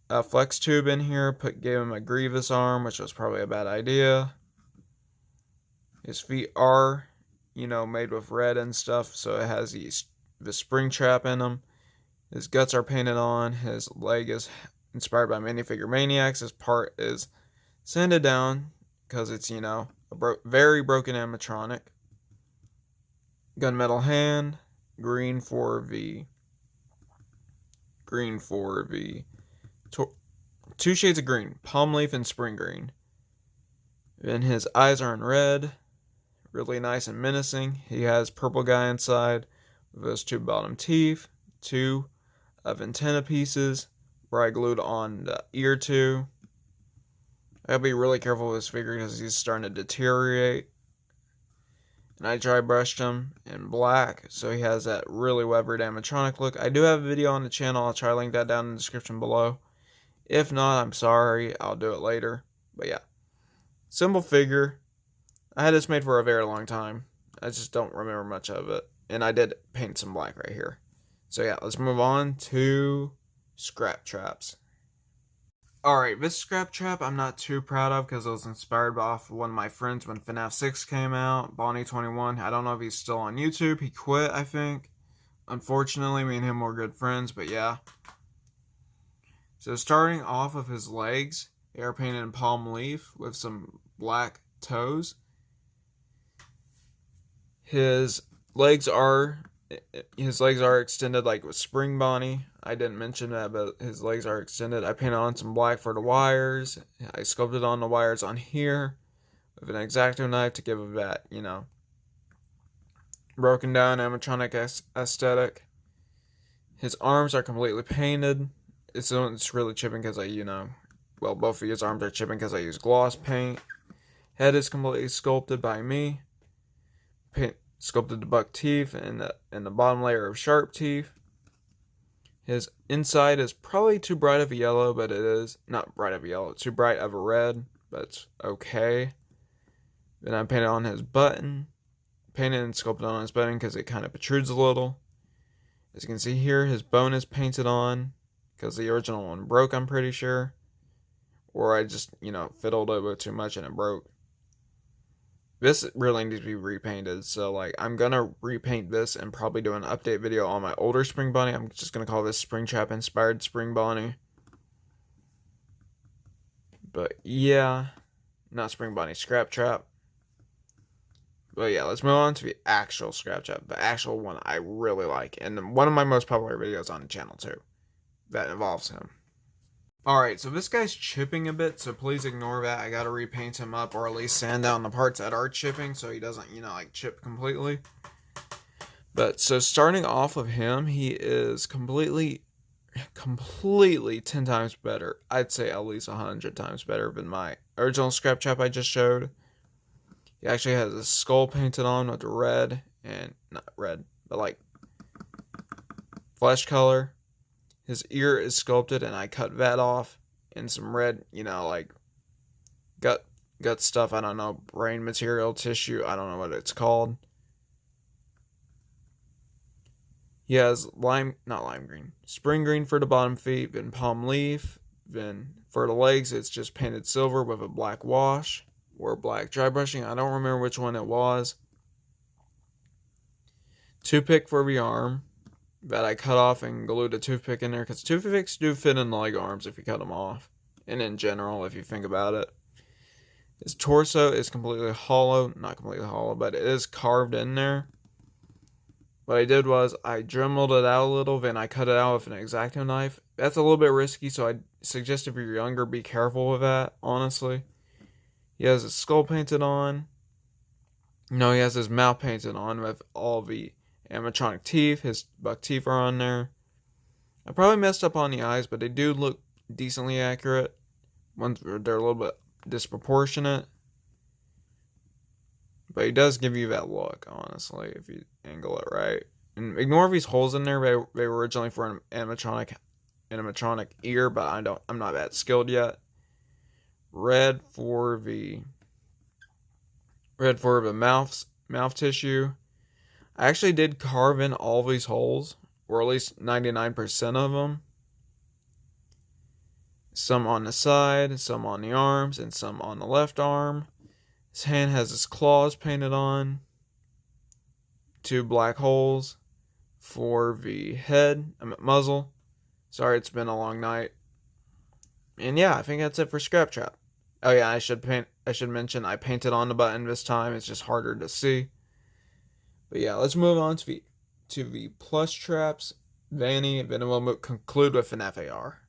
a flex tube in here, gave him a Grievous arm, which was probably a bad idea. His feet are, made with red and stuff, so it has the Springtrap in them. His guts are painted on. His leg is inspired by Minifigure Maniacs. His part is sanded down because it's, a very broken animatronic. Gunmetal hand, green for the 2 shades of green, palm leaf and spring green. Then his eyes are in red really nice and menacing. He has purple guy inside with those 2 bottom teeth, 2 of antenna pieces where I glued on the ear to. I gotta be really careful with this figure because he's starting to deteriorate. And I dry brushed him in black, so he has that really weathered animatronic look. I do have a video on the channel. I'll try to link that down in the description below. If not, I'm sorry. I'll do it later. But yeah. Simple figure. I had this made for a very long time. I just don't remember much of it. And I did paint some black right here. So yeah, let's move on to scrap traps. Alright, this scrap trap I'm not too proud of because it was inspired off one of my friends when Fnaf 6 came out, Bonney 21. I don't know if he's still on YouTube. He quit, I think. Unfortunately, me and him were good friends, but yeah. So starting off of his legs, they are painted in palm leaf with some black toes. His legs are extended like with Spring Bonnie. I didn't mention that, but his legs are extended. I painted on some black for the wires. I sculpted on the wires on here with an X-Acto knife to give it that, broken down animatronic aesthetic. His arms are completely painted. It's really chipping because both of his arms are chipping because I use gloss paint. Head is completely sculpted by me. Sculpted the buck teeth and the bottom layer of sharp teeth. His inside is probably too bright of a yellow, but it is not bright of a yellow. It's too bright of a red, but it's okay. Then I painted on his button. Painted and sculpted on his button because it kind of protrudes a little. As you can see here, his bone is painted on because the original one broke, I'm pretty sure. Or I just, fiddled it with too much and it broke. This really needs to be repainted, so I'm gonna repaint this and probably do an update video on my older Spring Bunny. I'm just gonna call this Springtrap inspired Spring Bunny. But yeah, not Spring Bunny, Scrap Trap. But yeah, let's move on to the actual Scrap Trap, the actual one I really like, and one of my most popular videos on the channel too, that involves him. Alright, so this guy's chipping a bit, so please ignore that. I gotta repaint him up, or at least sand down the parts that are chipping, so he doesn't, chip completely. But, so starting off of him, he is completely 10 times better. I'd say at least 100 times better than my original scrap trap I just showed. He actually has his skull painted on with red, and, not red, but flesh color. His ear is sculpted, and I cut that off in some red, gut stuff. I don't know, brain material, tissue. I don't know what it's called. He has spring green for the bottom feet, then palm leaf. Then for the legs, it's just painted silver with a black wash or black dry brushing. I don't remember which one it was. Toothpick for the arm that I cut off and glued a toothpick in there, because toothpicks do fit in the leg arms if you cut them off, and in general if you think about it. His torso is completely hollow, not completely hollow, but it is carved in there. What I did was I dremeled it out a little, then I cut it out with an X-Acto knife. That's a little bit risky, so I suggest if you're younger, be careful with that, honestly. He has his skull painted on. No, he has his mouth painted on with all the animatronic teeth. His buck teeth are on there. I probably messed up on the eyes, but they do look decently accurate. They're a little bit disproportionate. But he does give you that look, honestly, if you angle it right. And ignore these holes in there. They were originally for an animatronic ear, but I'm not that skilled yet. Red for the mouth tissue. I actually did carve in all these holes, or at least 99% of them. Some on the side, some on the arms, and some on the left arm. His hand has his claws painted on. 2 black holes for the muzzle. Sorry, it's been a long night. And yeah, I think that's it for Scrap Trap. Oh yeah, I should mention I painted on the button this time. It's just harder to see. But yeah, let's move on to the Plushtraps, Vanny, and then we'll conclude with Fnaf AR.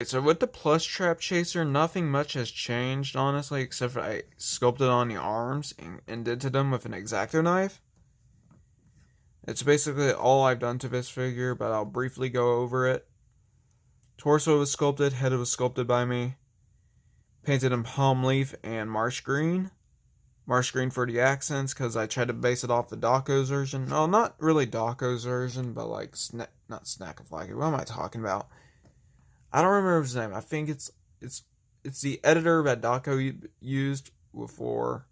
So with the Plushtrap chaser, nothing much has changed, honestly, except for I sculpted on the arms and indented them with an X-Acto knife. It's basically all I've done to this figure, but I'll briefly go over it. Torso was sculpted, head was sculpted by me. Painted in palm leaf and marsh green. Marsh green for the accents, because I tried to base it off the Daco's version. No, not really Daco's version, but like, not Snackaflacky. What am I talking about? I don't remember his name. I think it's the editor that Daco used for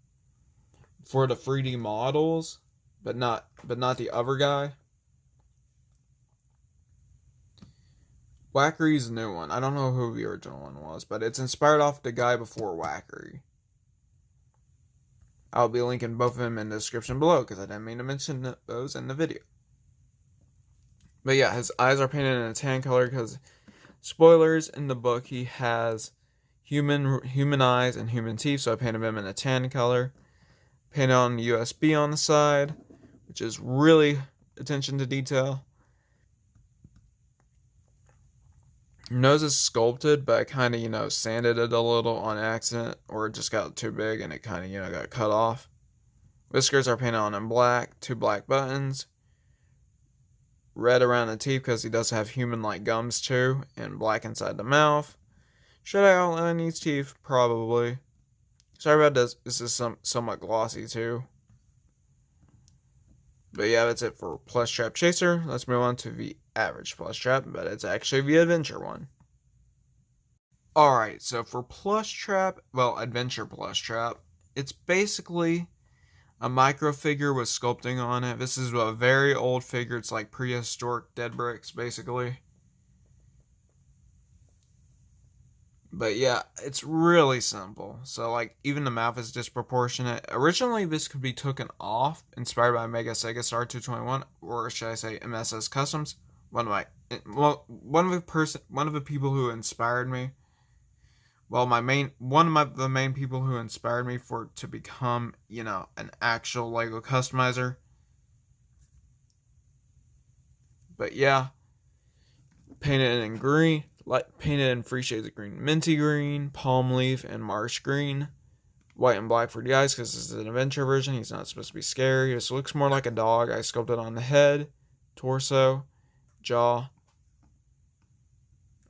the 3D models, but not the other guy. Wackery's a new one. I don't know who the original one was, but it's inspired off the guy before Wackery. I'll be linking both of them in the description below, because I didn't mean to mention those in the video. But yeah, his eyes are painted in a tan color, because spoilers, in the book he has human eyes and human teeth, so I painted him in a tan color. Painted on the USB on the side, which is really attention to detail. Nose is sculpted, but I kind of, sanded it a little on accident, or it just got too big and it kind of, got cut off. Whiskers are painted on in black, 2 black buttons. Red around the teeth because he does have human-like gums too, and black inside the mouth. Should I outline these teeth? Probably. Sorry about this. This is somewhat glossy too. But yeah, that's it for Plushtrap Chaser. Let's move on to the average Plushtrap, but it's actually the adventure one. Alright, so for Plushtrap, adventure Plushtrap, it's basically a micro figure with sculpting on it. This is a very old figure. It's like prehistoric dead bricks, basically. But yeah, it's really simple. So like, even the mouth is disproportionate. Originally, this could be taken off, inspired by Mega Sega Star 221, or should I say MSS Customs. One of the people who inspired me. Well, one of the main people who inspired me to become, an actual Lego customizer. But yeah, painted in green. Painted in 3 shades of green: minty green, palm leaf, and marsh green. White and black for the eyes because this is an adventure version. He's not supposed to be scary. This looks more like a dog. I sculpted on the head, torso, jaw.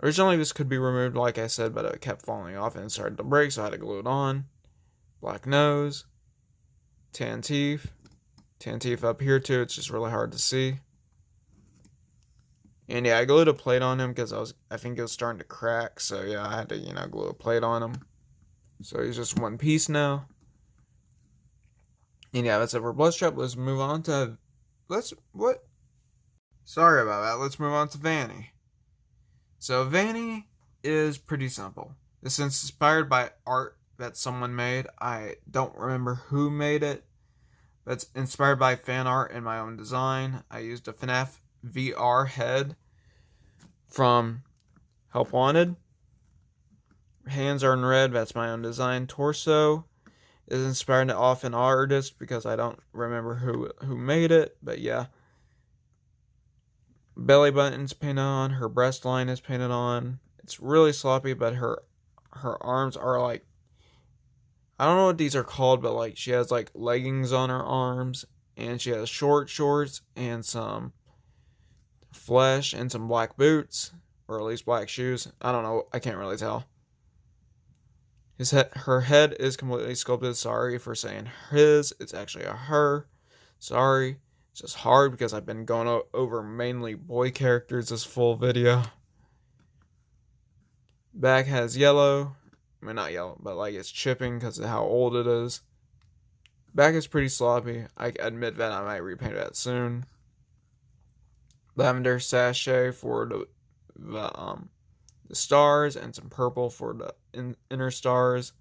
Originally this could be removed, like I said, but it kept falling off and started to break, so I had to glue it on. Black nose, tan teeth up here too. It's just really hard to see. And yeah, I glued a plate on him because I think it was starting to crack. So yeah, I had to, glue a plate on him. So he's just one piece now. And yeah, that's it for Plushtrap. Let's move on to, Sorry about that. Let's move on to Vanny. So Vanny is pretty simple. It's inspired by art that someone made. I don't remember who made it. But it's inspired by fan art and my own design. I used a Fnaf VR head from Help Wanted. Hands are in red, that's my own design. Torso is inspired off an artist because I don't remember who made it, but yeah. Belly button's painted on, her breast line is painted on. It's really sloppy, but her arms are like, I don't know what these are called, but like she has like leggings on her arms, and she has short shorts and some flesh and some black boots, or at least black shoes. I don't know, I can't really tell. Her head is completely sculpted. Sorry for saying his, it's actually a her. Sorry, it's just hard because I've been going over mainly boy characters this full video. Back has yellow. I mean, not yellow, but like it's chipping because of how old it is. Back is pretty sloppy. I admit that I might repaint that soon. Lavender sachet for the stars, and some purple for the inner stars.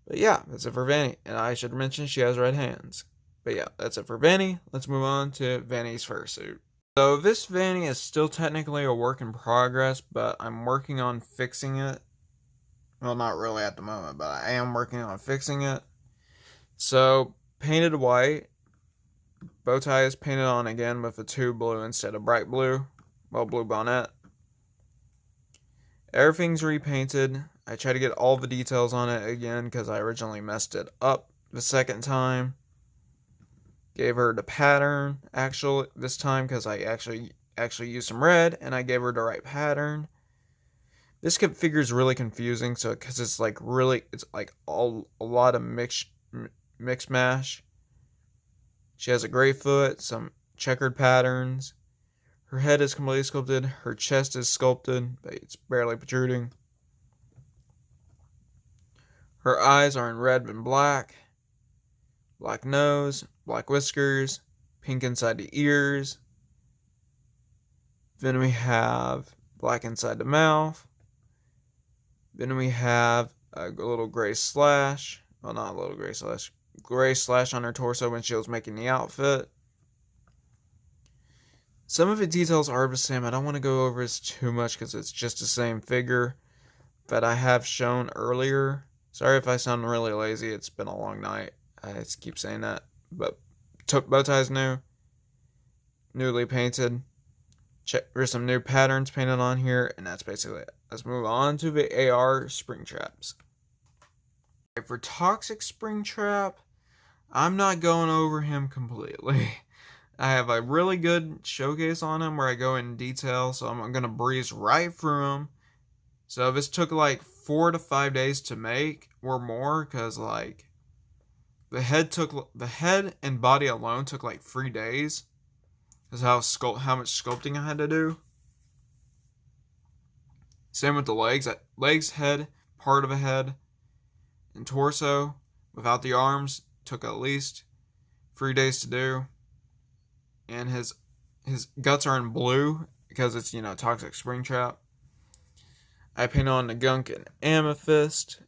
But yeah, that's it for Vanny. And I should mention she has red hands. But yeah, that's it for Vanny. Let's move on to Vanny's fursuit. So this Vanny is still technically a work in progress, but I'm working on fixing it. Well, not really at the moment, but I am working on fixing it. So, painted white. Bow tie is painted on again with a 2 blue instead of bright blue. Well, blue bonnet. Everything's repainted. I try to get all the details on it again because I originally messed it up the second time. Gave her the pattern this time because I actually used some red and I gave her the right pattern. This figure is really confusing, so because it's like a lot of mix mash. She has a gray foot, some checkered patterns. Her head is completely sculpted. Her chest is sculpted, but it's barely protruding. Her eyes are in red and black. Black nose, black whiskers, pink inside the ears. Then we have black inside the mouth. Then we have a little gray slash. Well, not a little gray slash. Gray slash on her torso when she was making the outfit. Some of the details are the same. I don't want to go over this too much because it's just the same figure that I have shown earlier. Sorry if I sound really lazy. It's been a long night. I just keep saying that. But bow ties new. Newly painted. There's some new patterns painted on here. And that's basically it. Let's move on to the AR Springtraps. For Toxic Springtrap, I'm not going over him completely. I have a really good showcase on him where I go in detail, so I'm going to breeze right through him. So this took like 4 to 5 days to make or more, because like the head and body alone took like 3 days. That's how much sculpting I had to do. Same with the legs. Legs, head, part of a head, and torso without the arms took at least 3 days to do. And his guts are in blue because it's, Toxic Springtrap. I painted on the gunk in amethyst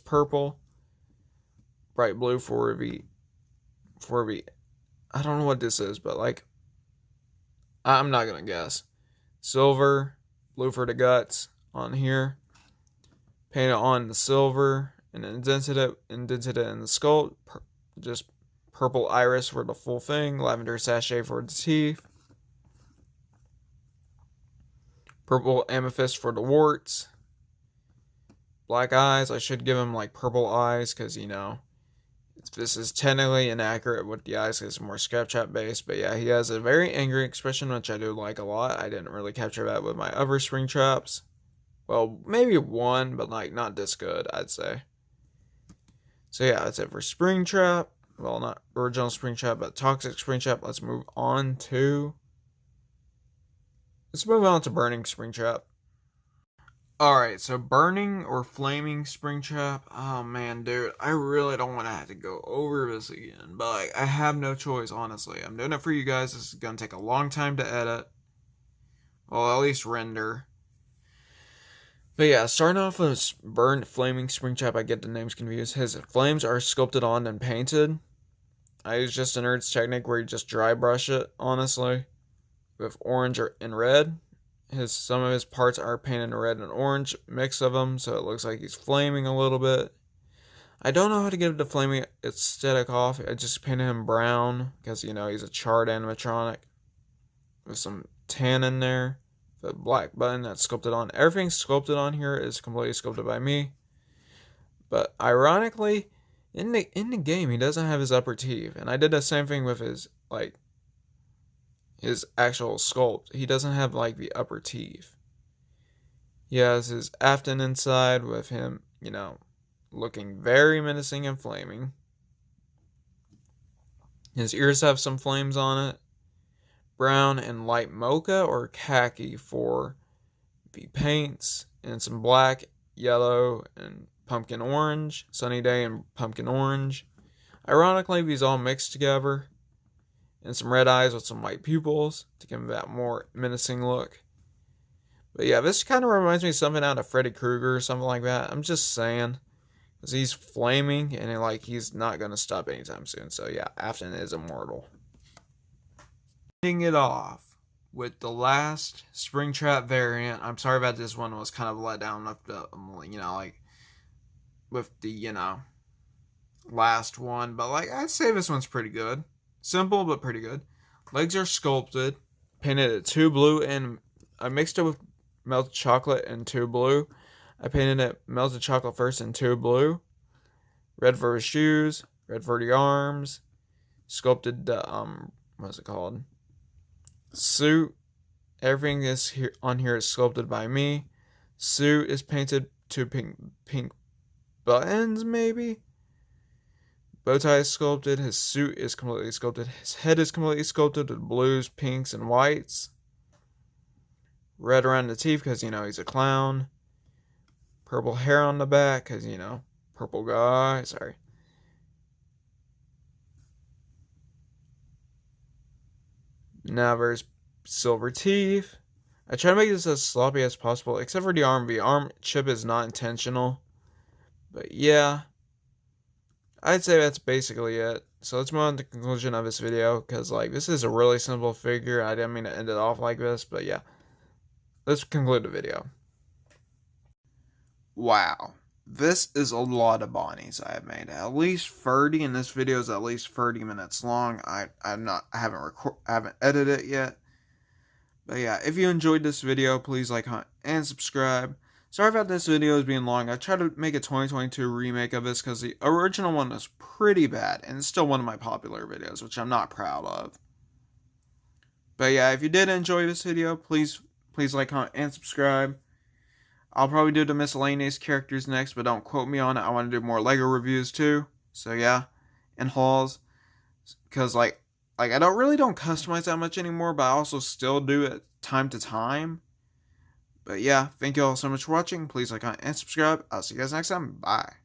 purple, bright blue for the I don't know what this is, but like I'm not gonna guess. Silver, blue for the guts on here. Painted on the silver and indented it in the sculpt. Just purple iris for the full thing, lavender sachet for the teeth, purple amethyst for the warts, black eyes. I should give him like purple eyes because, this is technically inaccurate with the eyes because it's more Scrapchat based. But yeah, he has a very angry expression, which I do like a lot. I didn't really capture that with my other Springtraps. Well, maybe one, but like not this good, I'd say. So yeah, that's it for Springtrap. Well, not original Springtrap, but Toxic Springtrap. Let's move on to Burning Springtrap. Alright, so Burning or Flaming Springtrap. Oh man, dude, I really don't want to have to go over this again, but like, I have no choice, honestly. I'm doing it for you guys. This is going to take a long time to edit. Well, at least render. But yeah, starting off with Flaming Springtrap, I get the names confused. His flames are sculpted on and painted. I use just a nerd's technique where you just dry brush it, honestly, with orange and red. Some of his parts are painted in red and orange, mix of them, so it looks like he's flaming a little bit. I don't know how to get the flaming aesthetic off. I just painted him brown because, he's a charred animatronic with some tan in there. The black button that's sculpted on. Everything sculpted on here is completely sculpted by me. But ironically, in the game, he doesn't have his upper teeth. And I did the same thing with his actual sculpt. He doesn't have, the upper teeth. He has his Afton inside with him, looking very menacing and flaming. His ears have some flames on it. Brown and light mocha or khaki for the paints. And some black, yellow, and pumpkin orange. Sunny day and pumpkin orange. Ironically, these all mixed together. And some red eyes with some white pupils to give him that more menacing look. But yeah, this kind of reminds me of something out of Freddy Krueger or something like that. I'm just saying. Because he's flaming and he's not going to stop anytime soon. So yeah, Afton is immortal. Ending it off with the last Springtrap variant. I'm sorry about this one was kind of let down with the, with the, last one. But I'd say this one's pretty good. Simple, but pretty good. Legs are sculpted. Painted it 2 blue and I mixed it with melted chocolate and 2 blue. I painted it melted chocolate first and 2 blue. Red for his shoes, red for the arms. Sculpted the what's it called? Suit. Everything is here on here is sculpted by me. Suit is painted to pink buttons, maybe. Bow tie is sculpted. His suit is completely sculpted. His head is completely sculpted with blues, pinks, and whites. Red around the teeth because, he's a clown. Purple hair on the back because, purple guy. Sorry. Now there's silver teeth. I try to make this as sloppy as possible, except for the arm. The arm chip is not intentional. But yeah. I'd say that's basically it. So let's move on to the conclusion of this video, because this is a really simple figure. I didn't mean to end it off like this, but yeah. Let's conclude the video. Wow. This is a lot of Bonnies I have made. At least 30, and this video is at least 30 minutes long. I haven't edited it yet. But yeah, if you enjoyed this video, please like, comment, and subscribe. Sorry about this video is being long. I tried to make a 2022 remake of this because the original one was pretty bad, and it's still one of my popular videos, which I'm not proud of. But yeah, if you did enjoy this video, please like, comment, and subscribe. I'll probably do the miscellaneous characters next, but don't quote me on it. I want to do more Lego reviews too. So yeah, and hauls, because I don't customize that much anymore, but I also still do it time to time. But yeah, thank you all so much for watching. Please like, comment, and subscribe. I'll see you guys next time. Bye.